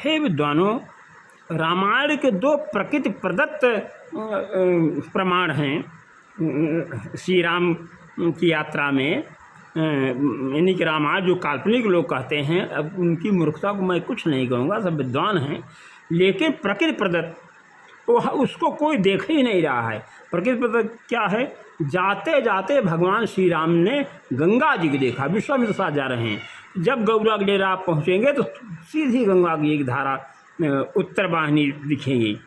हे विद्वानों, रामायण के दो प्रकृति प्रदत्त प्रमाण हैं श्री राम की यात्रा में। यानी कि रामायण जो काल्पनिक लोग कहते हैं, अब उनकी मूर्खता को मैं कुछ नहीं कहूँगा, सब विद्वान हैं, लेकिन प्रकृति प्रदत्त तो उसको कोई देख ही नहीं रहा है। प्रकृति प्रदत्त क्या है? जाते जाते भगवान श्री राम ने गंगा जी को देखा, विश्वामित्र साथ जा रहे हैं। जब गौरा के डेरा आप पहुँचेंगे तो सीधी गंगा की एक धारा उत्तर वाहिनी दिखेगी,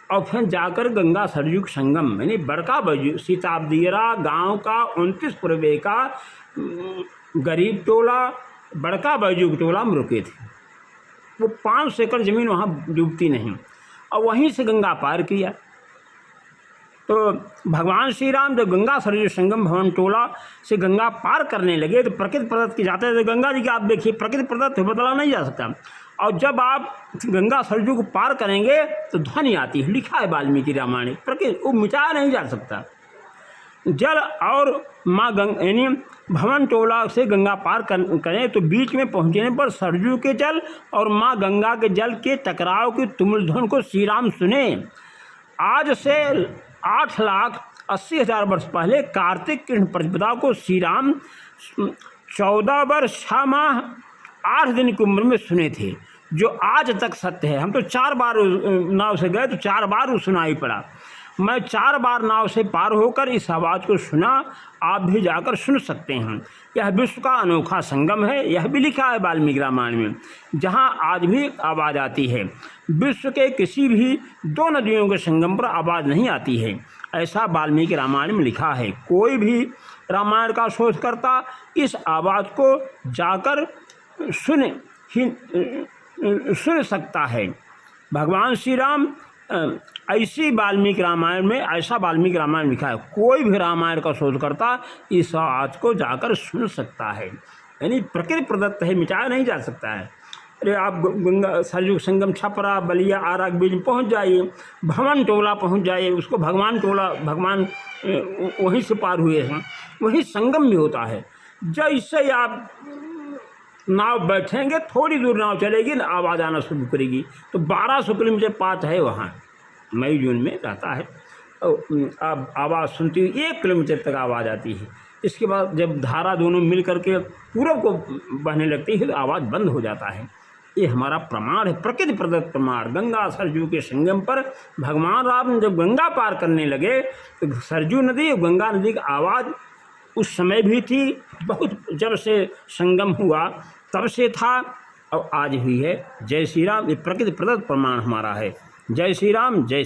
और फिर जाकर गंगा सरयू संगम यानी बड़का बजू सीताबदीरा गांव का 29 पूर्वे का गरीब टोला बड़का बजू टोला में रुके थे। वो 5 एकड़ ज़मीन वहाँ डूबती नहीं, और वहीं से गंगा पार किया। तो भगवान श्री राम जब गंगा सरयू संगम भवन टोला से गंगा पार करने लगे तो प्रकृति प्रदत्त की जाते हैं। तो गंगा जी की आप देखिए, प्रकृति प्रदत्त बदला नहीं जा सकता। और जब आप गंगा सरयू को पार करेंगे तो ध्वनि आती है, लिखा है वाल्मीकि रामायण, प्रकृति वो मिटाया नहीं जा सकता। जल और माँ यानी भवन टोला से गंगा पार करें तो बीच में पहुँचने पर सरयू के जल और माँ गंगा के जल के टकराव की तुमुल ध्वनि को श्री राम सुने। आज से 8,80,000 वर्ष पहले कार्तिक कृष्ण प्रतिपदा को श्री राम 14 वर्ष 6 माह 8 दिन की उम्र में सुने थे, जो आज तक सत्य है। हम तो 4 बार नाव से गए तो 4 बार वो सुनाई पड़ा। मैं 4 बार नाव से पार होकर इस आवाज़ को सुना, आप भी जाकर सुन सकते हैं। यह विश्व का अनोखा संगम है, यह भी लिखा है वाल्मीकि रामायण में, जहाँ आज भी आवाज़ आती है। विश्व के किसी भी 2 नदियों के संगम पर आवाज़ नहीं आती है, ऐसा वाल्मीकि रामायण में लिखा है। कोई भी रामायण का शोधकर्ता इस आवाज़ को जाकर सुन सकता है। भगवान श्री राम ऐसी वाल्मीकि रामायण में ऐसा वाल्मीकि रामायण लिखा है। कोई भी रामायण का शोधकर्ता इस आवाज़ को जाकर सुन सकता है, यानी प्रकृति प्रदत्त है, मिटाया नहीं जा सकता है। अरे आप गंगा सरयू संगम छपरा बलिया आरा के बीच में पहुँच जाइए, भवन टोला पहुँच जाइए, उसको भगवान टोला भगवान वहीं से पार हुए हैं, वहीं संगम भी होता है। जैसे आप नाव बैठेंगे, थोड़ी दूर नाव चलेगी ना, आवाज़ आना शुरू करेगी। तो 1200 किलोमीटर पात है वहाँ, मई जून में रहता है। अब आवाज़ सुनती हुई 1 किलोमीटर तक आवाज़ आती है। इसके बाद जब धारा दोनों मिल करके पूरब को बहने लगती है तो आवाज़ बंद हो जाता है। ये हमारा प्रमाण है, प्रकृति प्रदत्त प्रमाण। गंगा सरयू के संगम पर भगवान राम जब गंगा पार करने लगे तो सरयू नदी और गंगा नदी की आवाज़ उस समय भी थी, बहुत जब से संगम हुआ तब से था, और आज भी है। जय श्री राम। ये प्रकृति प्रदत्त प्रमाण हमारा है। जय श्री राम। जय